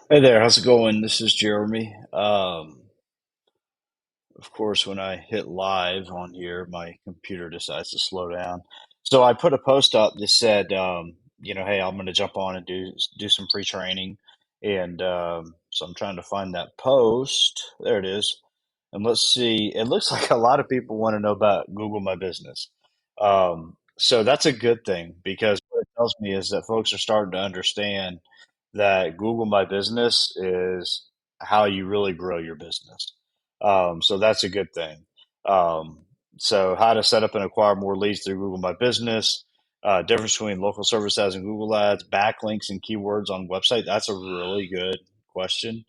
Hey there, how's it going? This is Jeremy. Of course, when I hit live on here, my computer decides to slow down. So I put a post up that said, hey, I'm going to jump on and do some free training, and so I'm trying to find that post. There it is. And let's see. It looks like a lot of people want to know about Google My Business. So that's a good thing because what it tells me is that folks are starting to understand that Google My Business is how you really grow your business. So that's a good thing. Um, so how to set up and acquire more leads through Google My Business, difference between local service ads and Google ads, backlinks and keywords on website. That's a really good question.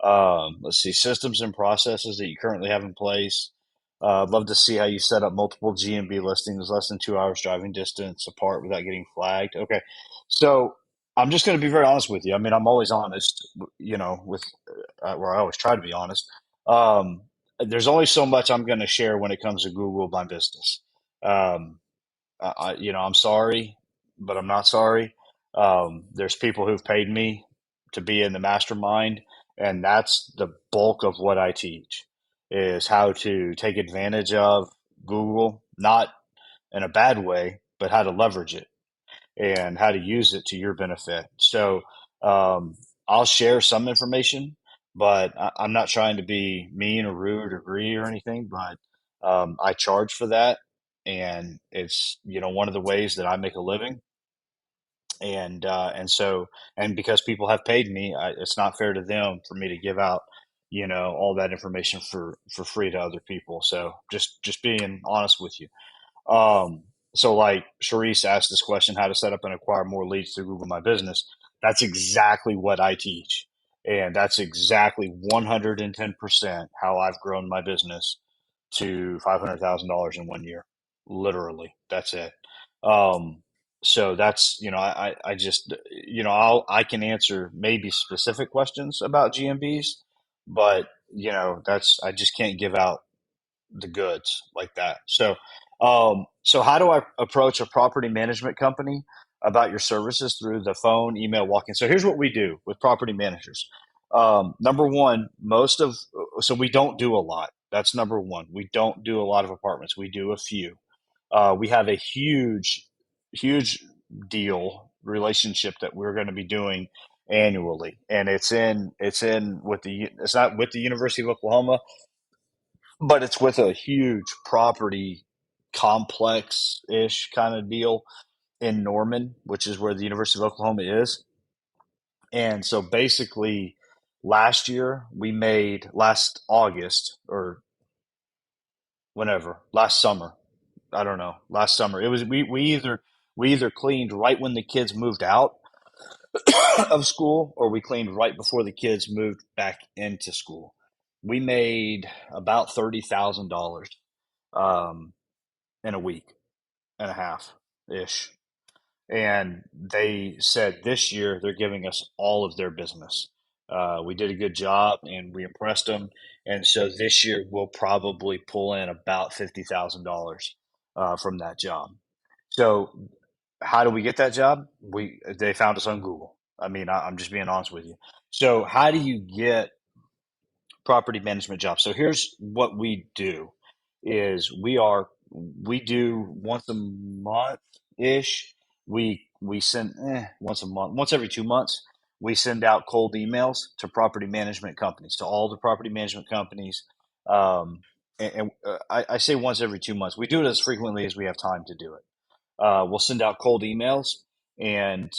Let's see, systems and processes that you currently have in place. I'd love to see how you set up multiple GMB listings less than 2 hours driving distance apart without getting flagged. Okay. So I'm just going to be very honest with you. I mean, I'm always honest, with where I always try to be honest. Um, there's only so much I'm going to share when it comes to Google My Business. Um, I'm sorry, but I'm not sorry. There's people who've paid me to be in the mastermind, and that's the bulk of what I teach is how to take advantage of Google, not in a bad way, but how to leverage it and how to use it to your benefit. So um, I'll share some information, but I'm not trying to be mean or rude or greedy or anything. But I charge for that, and it's one of the ways that I make a living. And because people have paid me, it's not fair to them for me to give out all that information for free to other people. So just being honest with you. Um, so like Sharice asked this question, how to set up and acquire more leads through Google My Business. That's exactly what I teach. And that's exactly 110% how I've grown my business to $500,000 in 1 year. Literally. That's it. Um, so that's, I just, I can answer maybe specific questions about GMBs, but I just can't give out the goods like that. So how do I approach a property management company about your services through the phone, email, walk-in? So here's what we do with property managers. Number one, so we don't do a lot. That's number one. We don't do a lot of apartments. We do a few. We have a huge deal relationship that we're going to be doing annually, and it's not with the University of Oklahoma, but it's with a huge property complex ish kind of deal in Norman, which is where the University of Oklahoma is. And so basically, last August or last summer, I don't know, last summer, it was, we either cleaned right when the kids moved out of school or we cleaned right before the kids moved back into school. We made about $30,000 um, in a week and a half ish. And they said this year they're giving us all of their business. We did a good job and we impressed them. And so this year we'll probably pull in about $50,000 from that job. So how do we get that job? They found us on Google. I mean, I'm just being honest with you. So how do you get property management jobs? So here's what we do is we do once a month ish. We send once a month, once every 2 months. We send out cold emails to property management companies, to all the property management companies. I say once every 2 months. We do it as frequently as we have time to do it. We'll send out cold emails, and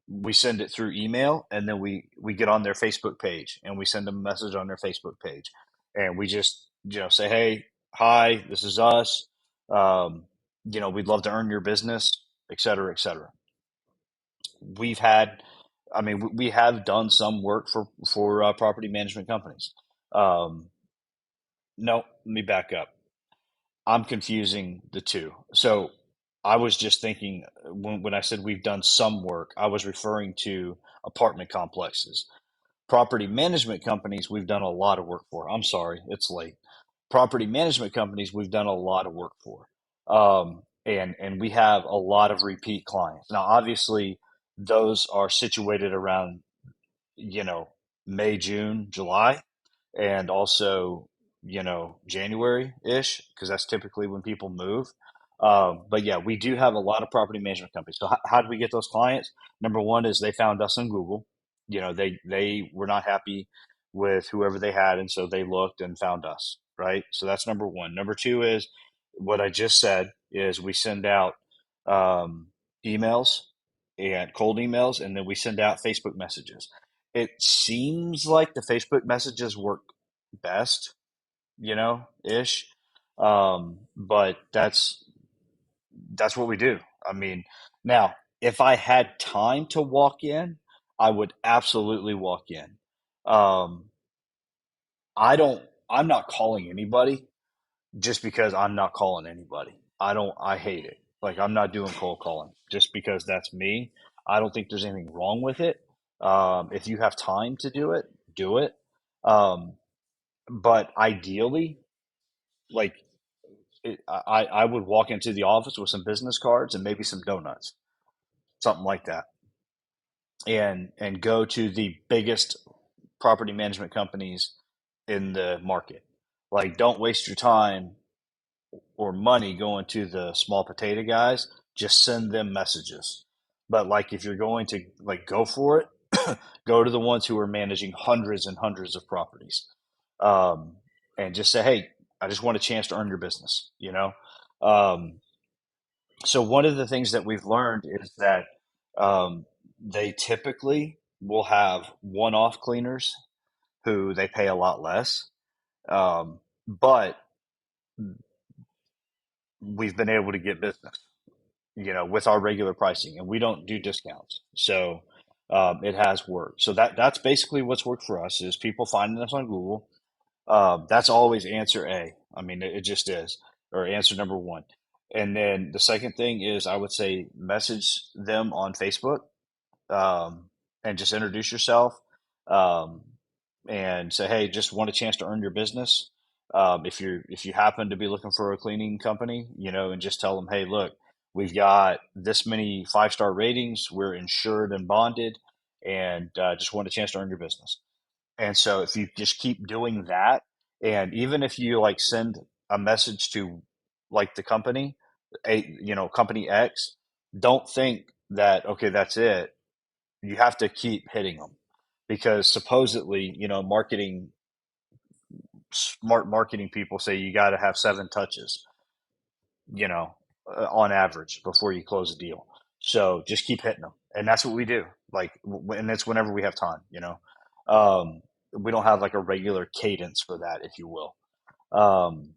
we send it through email, and then we get on their Facebook page and we send them a message on their Facebook page, and we just say, hey, hi, this is us. We'd love to earn your business, et cetera, et cetera. We've had, I mean, we have done some work for property management companies. Um, no, let me back up. I'm confusing the two. So I was just thinking when I said we've done some work, I was referring to apartment complexes. Property management companies, we've done a lot of work for. I'm sorry, it's late. Property management companies, we've done a lot of work for. And we have a lot of repeat clients. Now, obviously, those are situated around you know, May, June, July, and also, January-ish, because that's typically when people move. But yeah, we do have a lot of property management companies. So how did we get those clients? Number one is they found us on Google. They were not happy with whoever they had, and so they looked and found us, right? So that's number one. Number two is what I just said is we send out um, emails and cold emails, and then we send out Facebook messages. It seems like the Facebook messages work best, ish. But that's what we do. I mean, now if I had time to walk in, I would absolutely walk in. Um, I don't. I'm not calling anybody just because I'm not calling anybody. I don't. I hate it. Like I'm not doing cold calling just because that's me. I don't think there's anything wrong with it. If you have time to do it, do it. Um, but ideally, like I would walk into the office with some business cards and maybe some donuts, something like that, and go to the biggest property management companies in the market. Like, don't waste your time or money going to the small potato guys. Just send them messages. But like, if you're going to like go for it, go to the ones who are managing hundreds and hundreds of properties, um, and just say, "Hey, I just want a chance to earn your business." So one of the things that we've learned is that they typically will have one-off cleaners who they pay a lot less, but we've been able to get business, with our regular pricing, and we don't do discounts. So it has worked. So that's basically what's worked for us is people finding us on Google. That's always answer A. I mean, it just is, or answer number one. And then the second thing is I would say message them on Facebook, and just introduce yourself, um, and say, "Hey, just want a chance to earn your business." If you happen to be looking for a cleaning company, and just tell them, "Hey, look, we've got this many five-star ratings. We're insured and bonded, and just want a chance to earn your business." And so if you just keep doing that, and even if you like send a message to like the company, company X, don't think that okay, that's it. You have to keep hitting them because supposedly, smart marketing people say you got to have seven touches, you know, on average before you close a deal. So just keep hitting them, and that's what we do. Like, and it's whenever we have time. Um, we don't have like a regular cadence for that, if you will. Um,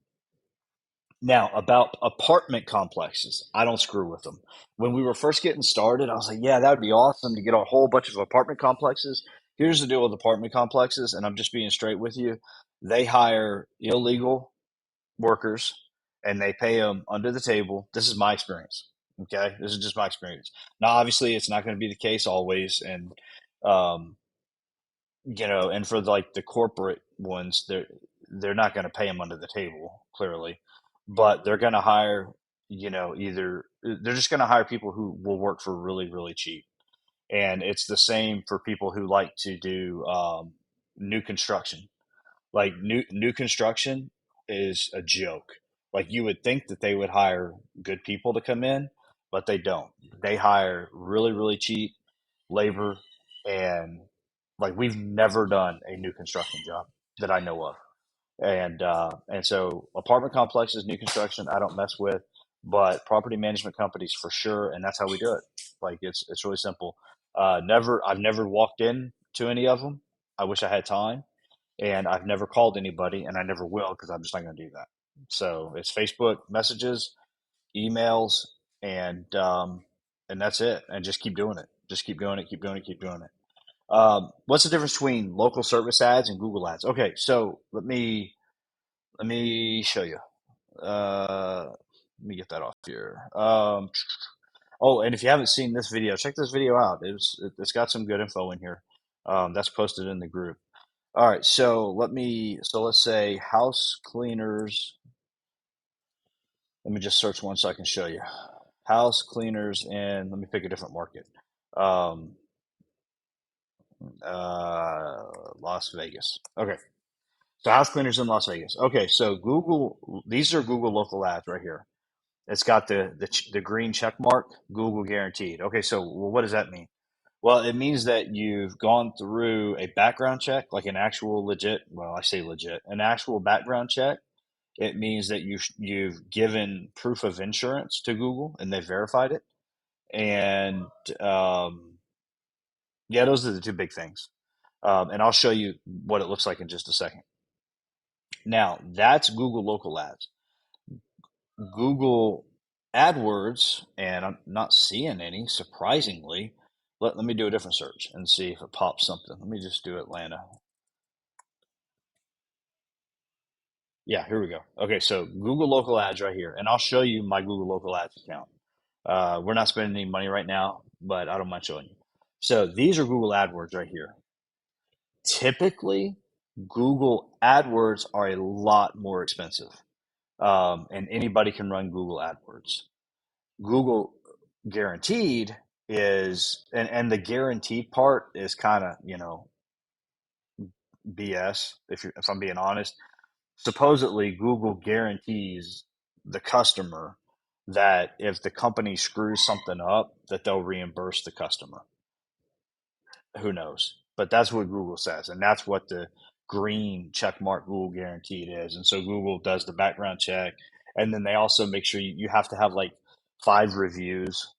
Now, about apartment complexes, I don't screw with them. When we were first getting started, I was like, yeah, that would be awesome to get a whole bunch of apartment complexes. Here's the deal with apartment complexes, and I'm just being straight with you. They hire illegal workers and they pay them under the table. This is my experience. Okay. This is just my experience. Now, obviously, it's not going to be the case always. Um, and for like the corporate ones, they're not going to pay them under the table, clearly, but they're going to hire, either they're just going to hire people who will work for really, really cheap. And it's the same for people who like to do new construction. Like new construction is a joke. Like you would think that they would hire good people to come in, but they don't. They hire really, really cheap labor, and like we've never done a new construction job that I know of. And so apartment complexes, new construction, I don't mess with, but property management companies for sure, and that's how we do it. Like it's really simple. I've never walked in to any of them. I wish I had time, and I've never called anybody, and I never will because I'm just not going to do that. So it's Facebook messages, emails, and that's it. And just keep doing it. Just keep doing it. Keep doing it. Keep doing it. What's the difference between local service ads and Google ads? Okay, so let me show you. Let me get that off here. Oh, and if you haven't seen this video, check this video out. It's got some good info in here. That's posted in the group. All right, so let's say house cleaners. Let me just search one so I can show you. House cleaners, and let me pick a different market. Um, Uh, Las Vegas. Okay. So house cleaners in Las Vegas. Okay. So Google, these are Google local ads right here. It's got the green check mark, Google guaranteed. Okay. So well, what does that mean? Well, it means that you've gone through a background check, like an actual legit, well, I say legit, an actual background check. It means that you've given proof of insurance to Google and they verified it. And um, yeah, those are the two big things. And I'll show you what it looks like in just a second. Now, that's Google local ads. Google AdWords, and I'm not seeing any, surprisingly. Let me do a different search and see if it pops something. Let me just do Atlanta. Yeah, here we go. Okay, so Google local ads right here. And I'll show you my Google local ads account. We're not spending any money right now, but I don't mind showing you. So these are Google AdWords right here. Typically, Google AdWords are a lot more expensive, and anybody can run Google AdWords. Google Guaranteed is, and the guaranteed part is kind of, BS. If I'm being honest, supposedly Google guarantees the customer that if the company screws something up, that they'll reimburse the customer. Who knows? But that's what Google says, and that's what the green check mark Google guaranteed is. And so Google does the background check, and then they also make sure you have to have like 5 reviews,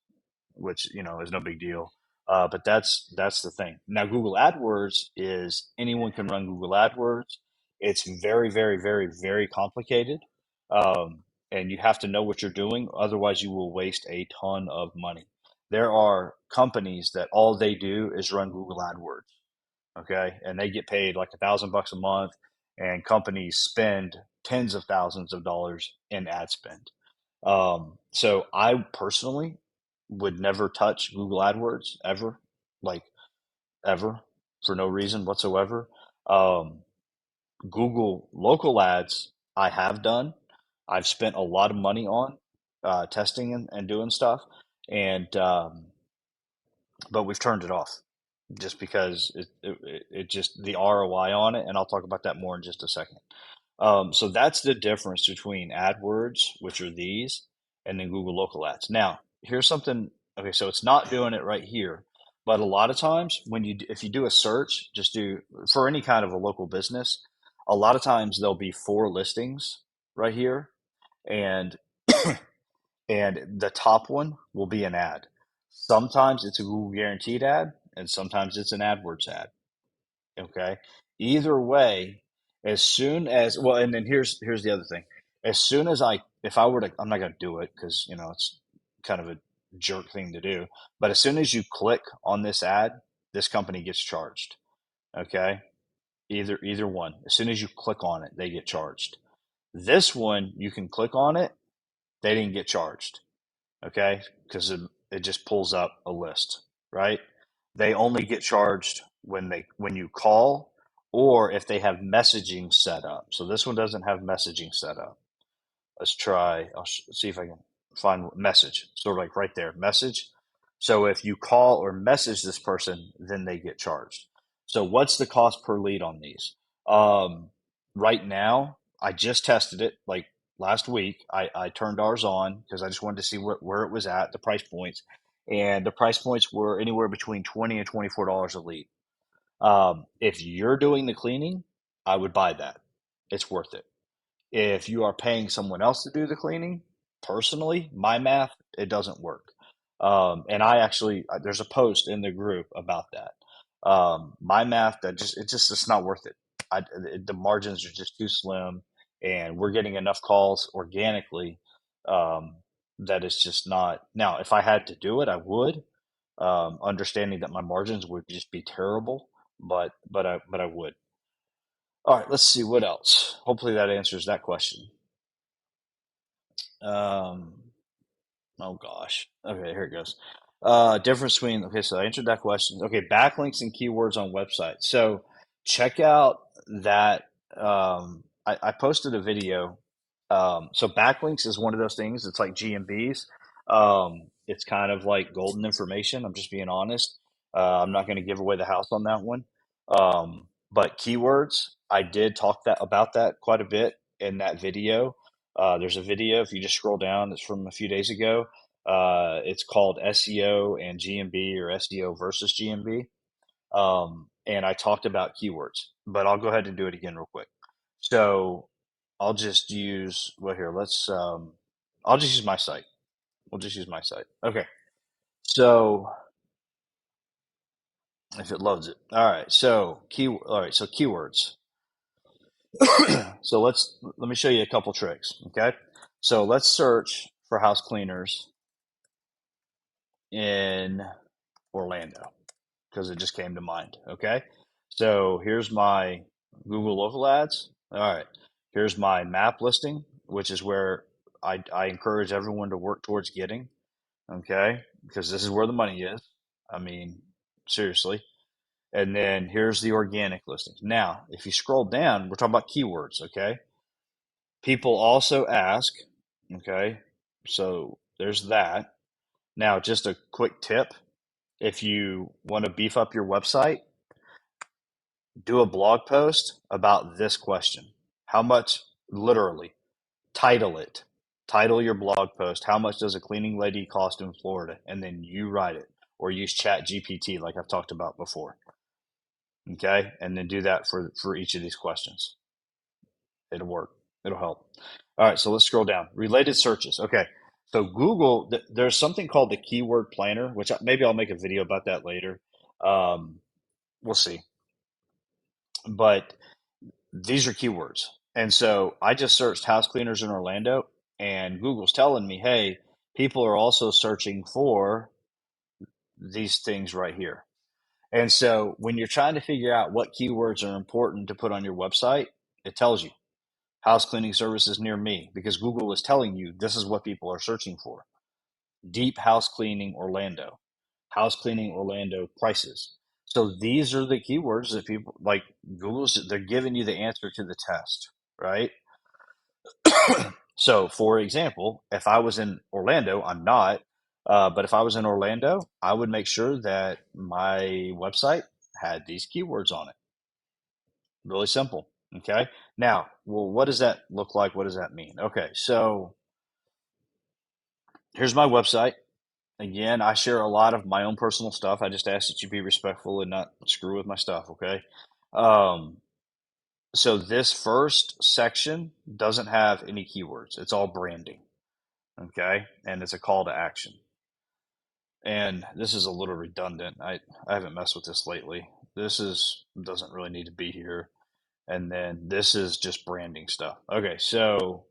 which is no big deal. But that's the thing. Now, Google AdWords is anyone can run Google AdWords. It's very, very, very, very complicated, um, and you have to know what you're doing. Otherwise, you will waste a ton of money. There are companies that all they do is run Google AdWords, okay, and they get paid like $1,000 a month, and companies spend tens of thousands of dollars in ad spend. So I personally would never touch Google AdWords ever, like ever, for no reason whatsoever. Um, Google local ads, I have done. I've spent a lot of money on testing and doing stuff, and but we've turned it off just because it just the ROI on it, and I'll talk about that more in just a second. So that's the difference between AdWords, which are these, and then Google local ads. Now, here's something. Okay, so it's not doing it right here, but a lot of times if you do a search, just do for any kind of a local business, a lot of times there'll be 4 listings right here, and and the top one will be an ad. Sometimes it's a Google guaranteed ad, and sometimes it's an AdWords ad. Okay. Either way, as soon as well, and then here's the other thing. As soon as if I were to, I'm not going to do it because it's kind of a jerk thing to do. But as soon as you click on this ad, this company gets charged. Okay. Either one. As soon as you click on it, they get charged. This one, you can click on it, they didn't get charged. Okay, because it just pulls up a list, right? They only get charged when you call or if they have messaging set up. So this one doesn't have messaging set up. Let's try. See if I can find message. Sort of like right there, message. So if you call or message this person, then they get charged. So what's the cost per lead on these? Right now, I just tested it like last week. I turned ours on because I just wanted to see where it was at, the price points, and the price points were anywhere between $20 and $24 a lead. If you're doing the cleaning, I would buy that. It's worth it. If you are paying someone else to do the cleaning, personally, my math, it doesn't work. And I actually, there's a post in the group about that. My math, it's not worth it. The margins are just too slim, and we're getting enough calls organically um, that it's just not. Now, if I had to do it, I would, understanding that my margins would just be terrible, but I would. All right, let's see what else. Hopefully that answers that question. Um, oh gosh. Okay, here it goes. Difference between, okay, so I answered that question. Okay, backlinks and keywords on websites. So check out that. I posted a video. So backlinks is one of those things. It's like GMBs. It's kind of like golden information. I'm just being honest. I'm not going to give away the house on that one. But keywords, I did talk that about that quite a bit in that video. There's a video, if you just scroll down, it's from a few days ago. It's called SEO and GMB, or SEO versus GMB. And I talked about keywords, but I'll go ahead and do it again real quick. So I'll just use, well, here, I'll just use my site. We'll just use my site. Okay. So if it loads it. All right. All right. So keywords. So let me show you a couple tricks. Okay. So let's search for house cleaners in Orlando because it just came to mind. Okay. So here's my Google local ads. All right. Here's my map listing, which is where I encourage everyone to work towards getting. Okay. Because this is where the money is. I mean, seriously. And then here's the organic listings. Now, if you scroll down, we're talking about keywords. Okay. People also ask, okay, so there's that. Now, just a quick tip, if you want to beef up your website, do a blog post about this question. How much, literally, title it. Title your blog post, how much does a cleaning lady cost in Florida? And then you write it, or use Chat GPT like I've talked about before. Okay. And then do that for each of these questions. It'll work. It'll help. All right, so let's scroll down. Related searches. Okay, so Google, there's something called the keyword planner, which maybe I'll make a video about that later. Um, we'll see. But these are keywords. And so I just searched house cleaners in Orlando, and Google's telling me, hey, people are also searching for these things right here. And so when you're trying to figure out what keywords are important to put on your website, it tells you house cleaning services near me, because Google is telling you this is what people are searching for. Deep house cleaning Orlando, house cleaning Orlando prices. So these are the keywords that people like. They're giving you the answer to the test, right? So, for example, if I was in Orlando, I'm not, but if I was in Orlando, I would make sure that my website had these keywords on it. Really simple. Okay. Now, well, what does that look like? What does that mean? Okay. So here's my website. Again, I share a lot of my own personal stuff. I just ask that you be respectful and not screw with my stuff. Okay. Um, so this first section doesn't have any keywords. It's all branding. Okay. And it's a call to action. And this is a little redundant. I haven't messed with this lately. Doesn't really need to be here. And then this is just branding stuff. Okay, so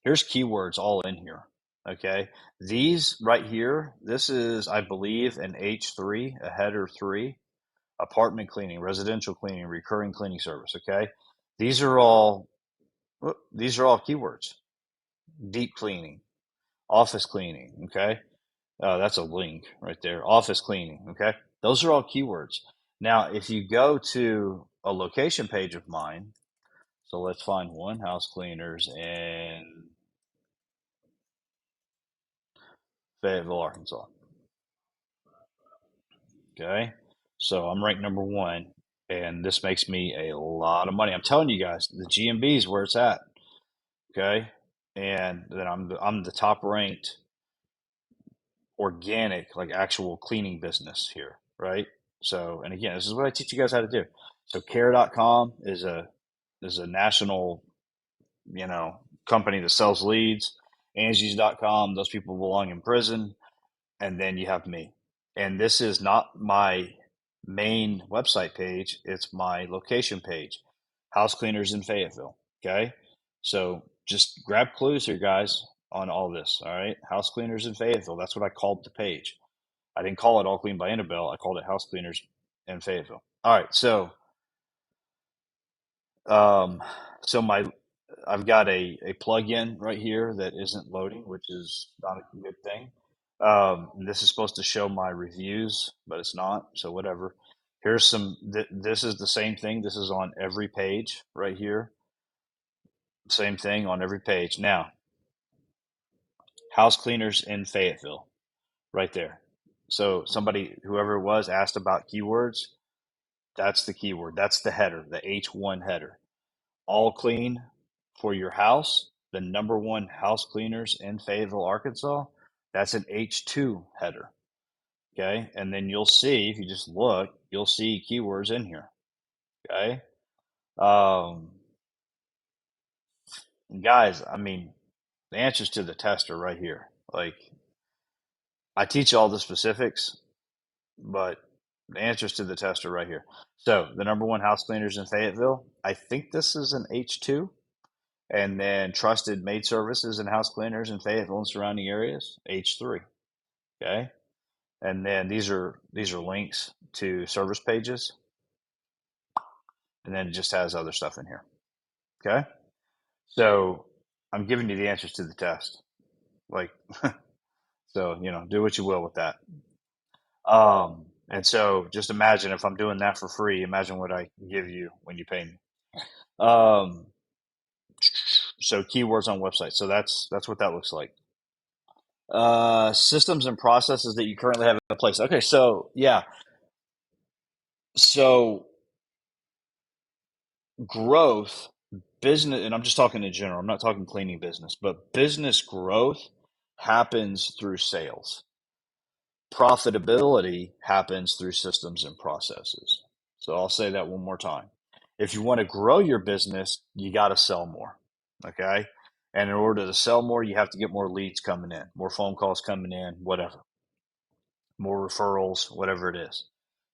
here's keywords all in here. Okay, these right here, this is, I believe, an H3, a header 3, apartment cleaning, residential cleaning, recurring cleaning service. Okay, these are all keywords. Deep cleaning, office cleaning. Okay, that's a link right there. Office cleaning. Okay, those are all keywords. Now, if you go to a location page of mine, so let's find one, house cleaners in Fayetteville, Arkansas. Okay. So I'm ranked number one, and this makes me a lot of money. I'm telling you guys, the GMB is where it's at. Okay. And then I'm the top ranked organic, like actual cleaning business here. Right. So, and again, this is what I teach you guys how to do. So care.com is a national, company that sells leads. Angie's.com, those people belong in prison. And then you have me. And this is not my main website page, it's my location page. House cleaners in Fayetteville. Okay. So just grab clues here, guys, on all this. All right. House cleaners in Fayetteville. That's what I called the page. I didn't call it All Clean by Annabelle. I called it House Cleaners in Fayetteville. All right. Um, so I've got a plug-in right here that isn't loading, which is not a good thing. This is supposed to show my reviews, but it's not. So whatever. Here's this is the same thing. This is on every page right here. Same thing on every page. Now, house cleaners in Fayetteville, right there. So somebody, whoever it was, asked about keywords. That's the keyword. That's the header, the H1 header. All clean for your house, the number one house cleaners in Fayetteville, Arkansas. That's an H2 header. Okay. And then you'll see, if you just look, you'll see keywords in here. Okay. Um, guys, I mean, the answers to the test are right here. Like, I teach all the specifics, but the answers to the test are right here. So, the number one house cleaners in Fayetteville, I think this is an H2. And then trusted maid services and house cleaners in Fayetteville and surrounding areas, H3. Okay. And then these are links to service pages, and then it just has other stuff in here. Okay. So I'm giving you the answers to the test. Like, so, do what you will with that. And so just imagine if I'm doing that for free, imagine what I give you when you pay me. Um, so keywords on websites. So that's what that looks like. Systems and processes that you currently have in place. Okay, so yeah, so growth, business, and I'm just talking in general. I'm not talking cleaning business, but business growth happens through sales. Profitability happens through systems and processes. So I'll say that one more time. If you want to grow your business, you got to sell more. Okay. And in order to sell more, you have to get more leads coming in, more phone calls coming in, whatever, more referrals, whatever it is.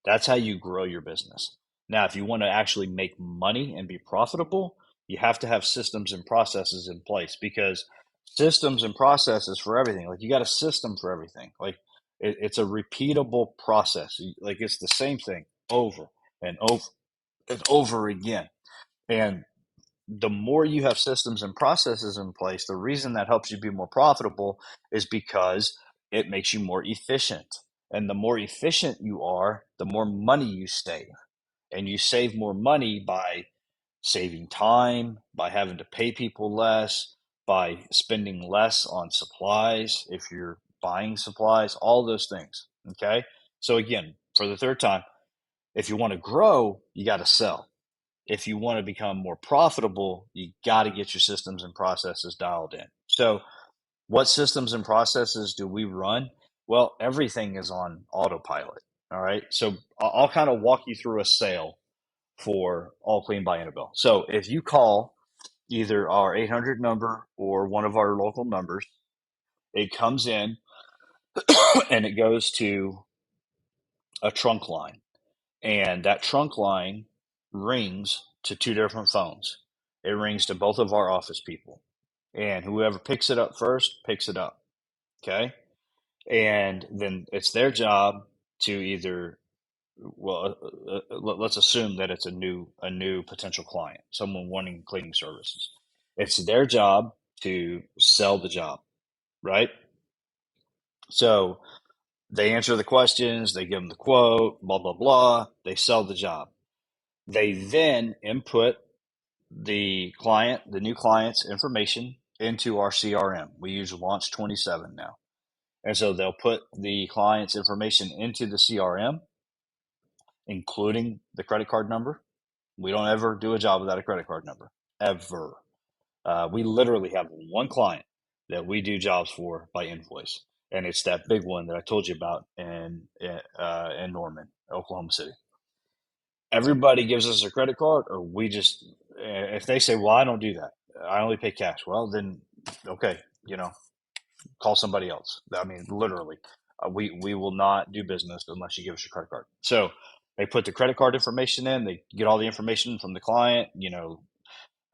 That's how you grow your business. Now, if you want to actually make money and be profitable, you have to have systems and processes in place, because systems and processes for everything, like you got a system for everything. Like it's a repeatable process. Like it's the same thing over and over and over again. And the more you have systems and processes in place, the reason that helps you be more profitable is because it makes you more efficient. And the more efficient you are, the more money you save. And you save more money by saving time, by having to pay people less, by spending less on supplies if you're buying supplies, all those things. Okay. So, again, for the third time, if you want to grow, you got to sell. If you want to become more profitable, you got to get your systems and processes dialed in. So, what systems and processes do we run? Well, everything is on autopilot. All right. So, I'll kind of walk you through a sale for All Clean by Annabelle. So, if you call either our 800 number or one of our local numbers, it comes in and it goes to a trunk line. And that trunk line rings to two different phones. It rings to both of our office people. And whoever picks it up first picks it up. Okay. And then it's their job to either, well, let's assume that it's a new potential client, someone wanting cleaning services. It's their job to sell the job, right? So they answer the questions, they give them the quote, blah, blah, blah. They sell the job. They then input the new client's information into our CRM. We use Launch 27 now. And so they'll put the client's information into the CRM, including the credit card number. We don't ever do a job without a credit card number, ever. We literally have one client that we do jobs for by invoice, and it's that big one that I told you about in Norman, Oklahoma City. Everybody gives us a credit card, or we just, if they say, well, I don't do that, I only pay cash. Well, then, okay, call somebody else. I mean, literally, we will not do business unless you give us your credit card. So they put the credit card information in, they get all the information from the client,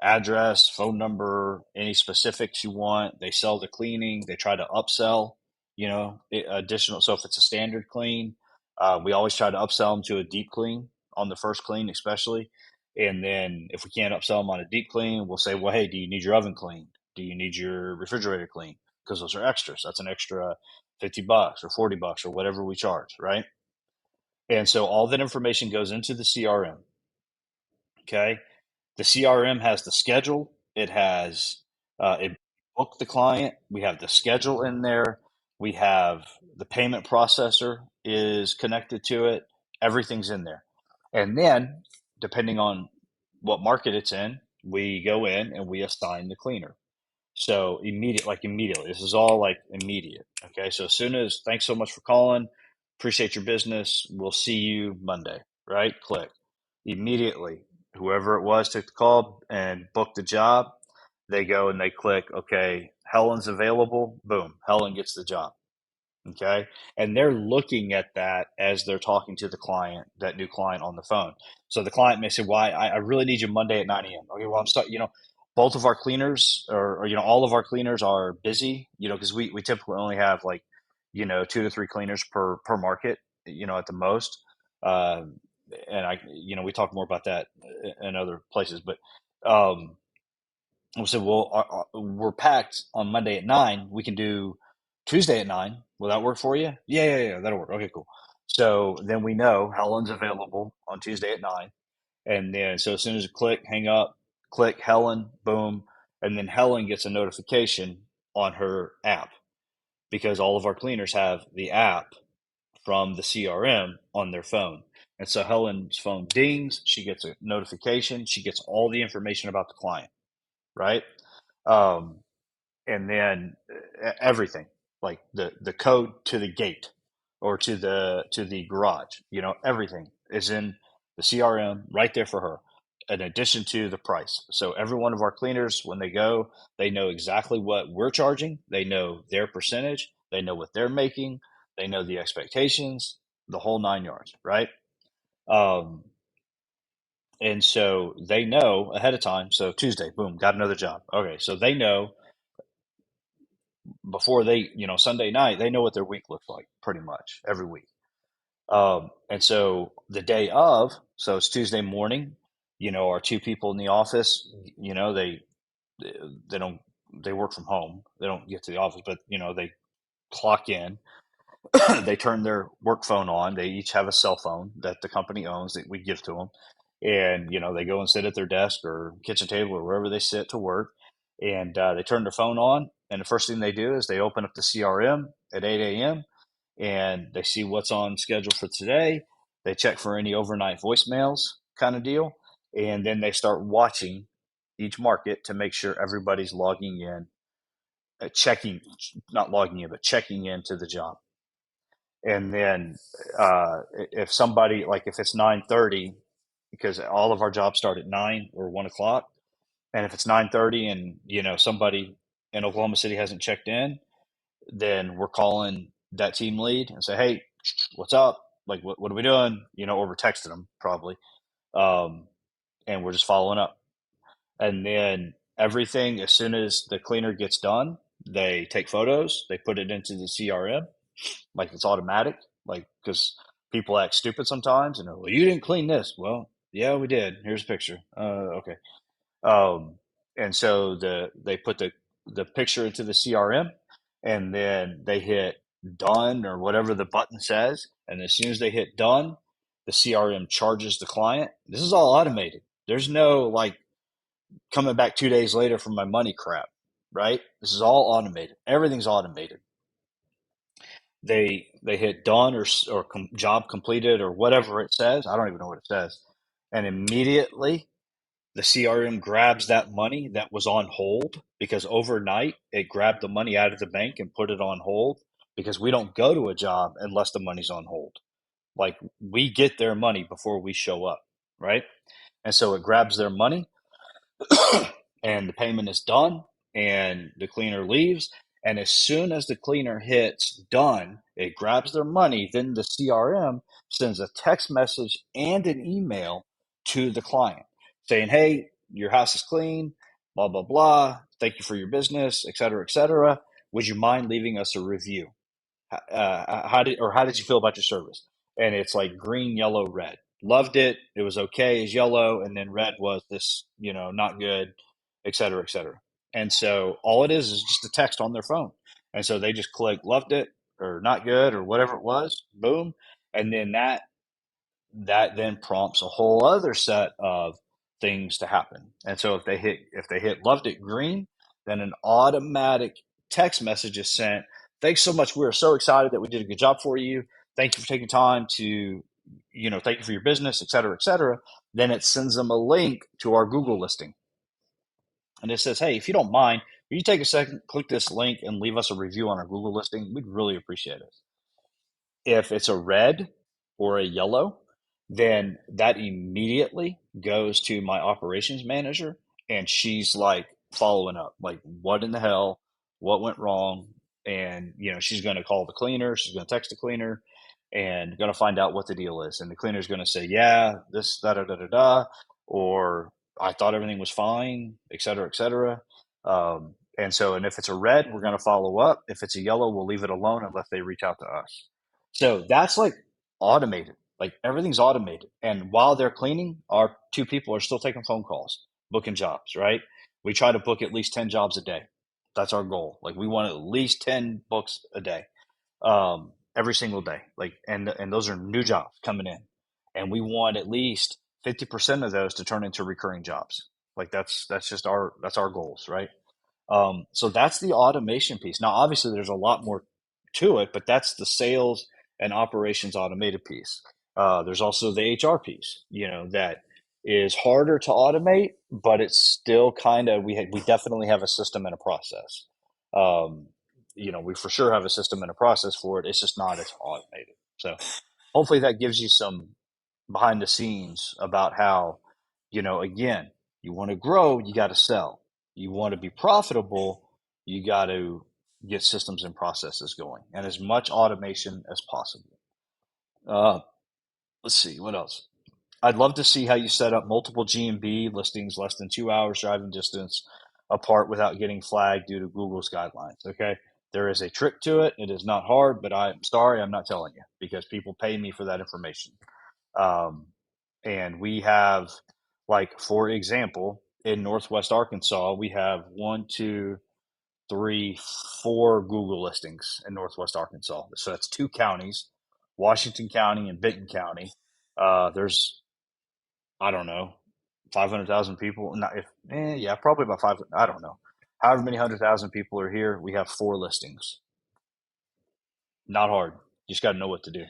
address, phone number, any specifics you want. They sell the cleaning. They try to upsell, additional. So if it's a standard clean, we always try to upsell them to a deep clean on the first clean, especially. And then if we can't upsell them on a deep clean, we'll say, well, hey, do you need your oven cleaned? Do you need your refrigerator cleaned? Because those are extras. That's an extra $50 or $40 or whatever we charge, right? And so all that information goes into the CRM. Okay. The CRM has the schedule. It has it book the client. We have the schedule in there. We have the payment processor is connected to it. Everything's in there. And then, depending on what market it's in, we go in and we assign the cleaner. So immediately, this is all like immediate. Okay. So as soon as, thanks so much for calling. Appreciate your business. We'll see you Monday, right? Click. Immediately, whoever it was took the call and booked the job. They go and they click, okay, Helen's available. Boom. Helen gets the job. Okay. And they're looking at that as they're talking to the client, that new client on the phone. So the client may say, "Why? I really need you Monday at 9 a.m." Okay. Well, I'm sorry, both of our cleaners or all of our cleaners are busy, because we typically only have like, 2 to 3 cleaners per market, at the most. Uh, and we talk more about that in other places, but, um, we said, well, we're packed on Monday at 9. We can do Tuesday at 9. Will that work for you? Yeah, yeah, yeah, that'll work. Okay, cool. So then we know Helen's available on Tuesday at 9. And then, so as soon as you click, hang up, click Helen, boom. And then Helen gets a notification on her app because all of our cleaners have the app from the CRM on their phone. And so Helen's phone dings, she gets a notification, she gets all the information about the client, right? Um, and then everything like the code to the gate or to the garage, everything is in the CRM right there for her, in addition to the price. So every one of our cleaners, when they go, they know exactly what we're charging, they know their percentage, they know what they're making, they know the expectations, the whole 9 yards, right? um, and so they know ahead of time. So Tuesday, boom, got another job. Okay, so they know before they, Sunday night, they know what their week looks like pretty much every week. And so the day of, so it's Tuesday morning, our 2 people in the office, they don't, they work from home. They don't get to the office, but, they clock in, they turn their work phone on. They each have a cell phone that the company owns that we give to them. And, they go and sit at their desk or kitchen table or wherever they sit to work. And they turn their phone on. And the first thing they do is they open up the CRM at 8 a.m. and they see what's on schedule for today. They check for any overnight voicemails kind of deal. And then they start watching each market to make sure everybody's logging in, checking, not logging in, but checking into the job. And then if somebody, like if it's 9:30, because all of our jobs start at 9 or 1 o'clock, and if it's 9:30 and somebody in Oklahoma City hasn't checked in, then we're calling that team lead and say, "Hey, what's up? Like, what are we doing?" Or we're texting them probably, um, and we're just following up. And then everything, as soon as the cleaner gets done, they take photos, they put it into the CRM, like it's automatic, like because people act stupid sometimes, and they're, well, you didn't clean this. Well, yeah, we did. Here's a picture. Okay. Um, and so they put the picture into the CRM, and then they hit done or whatever the button says. And as soon as they hit done, the CRM charges the client. This is all automated. There's no like coming back 2 days later for my money crap, right? This is all automated. Everything's automated. They hit done or job completed or whatever it says. I don't even know what it says, and immediately the CRM grabs that money that was on hold because overnight it grabbed the money out of the bank and put it on hold because we don't go to a job unless the money's on hold. Like we get their money before we show up, right? And so it grabs their money and the payment is done and the cleaner leaves. And as soon as the cleaner hits done, it grabs their money. Then the CRM sends a text message and an email to the client saying, "Hey, your house is clean, blah, blah, blah. Thank you for your business, et cetera, et cetera. Would you mind leaving us a review? How did you feel about your service?" And it's like green, yellow, red. Loved it. It was okay is yellow, and then red was this, not good, et cetera, et cetera. And so all it is just a text on their phone. And so they just click loved it or not good or whatever it was, boom, and then that then prompts a whole other set of things to happen. And so if they hit loved it green, then an automatic text message is sent Thanks so much. We're so excited that we did a good job for you. Thank you for taking time to, thank you for your business, et cetera, et cetera. Then it sends them a link to our Google listing. And it says, hey, if you don't mind, will you take a second, click this link, and leave us a review on our Google listing? We'd really appreciate it. If it's a red or a yellow, then that immediately goes to my operations manager, and she's like following up, like, what in the hell, what went wrong? And she's going to call the cleaner, she's going to text the cleaner, and going to find out what the deal is. And the cleaner's going to say, yeah, this da da da da da, or I thought everything was fine, et cetera, et cetera. And if it's a red, we're going to follow up. If it's a yellow, we'll leave it alone unless they reach out to us. So that's like automated. Like everything's automated. And while they're cleaning, our two people are still taking phone calls, booking jobs, right? We try to book at least 10 jobs a day. That's our goal. Like we want at least 10 books a day, every single day. Like, and those are new jobs coming in. And we want at least 50% of those to turn into recurring jobs. Like that's just that's our goals, right? So that's the automation piece. Now, obviously, there's a lot more to it, but that's the sales and operations automated piece. There's also the HR piece, that is harder to automate, but it's still kind of we definitely have a system and a process. Um, we for sure have a system and a process for it. It's just not as automated. So hopefully that gives you some behind the scenes about how, again, you want to grow, you got to sell. You want to be profitable, you got to get systems and processes going and as much automation as possible. Uh, let's see, what else? I'd love to see how you set up multiple G&B listings less than 2 hours driving distance apart without getting flagged due to Google's guidelines. Okay. There is a trick to it. It is not hard, but I'm sorry, I'm not telling you because people pay me for that information. Um, and we have, like, for example, in Northwest Arkansas, we have one, two, three, four Google listings in Northwest Arkansas. So that's two counties, Washington County and Benton County. There's, I don't know, 500,000 people. Not if, yeah, probably about five. I don't know. However many 100,000 people are here, we have four listings. Not hard. You just got to know what to do.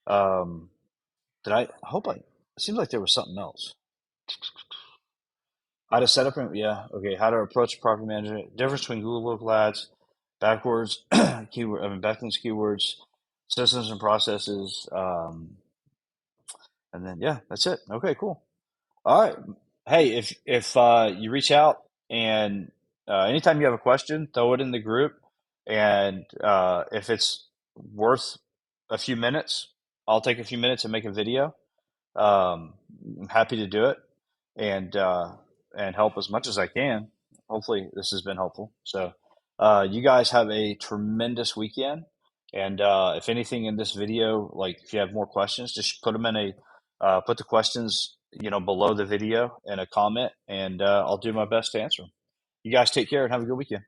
Um, I hope it seems like there was something else. How to set up, yeah, okay. How to approach property management. Difference between Google local ads, backwards keyword, backlinks keywords, systems and processes, and then yeah, that's it. Okay, cool. All right. Hey, if you reach out and anytime you have a question, throw it in the group, and if it's worth a few minutes, I'll take a few minutes and make a video. I'm happy to do it and help as much as I can. Hopefully, this has been helpful. So, you guys have a tremendous weekend. And if anything in this video, like if you have more questions, just put them in put the questions, below the video in a comment, and I'll do my best to answer them. You guys take care and have a good weekend.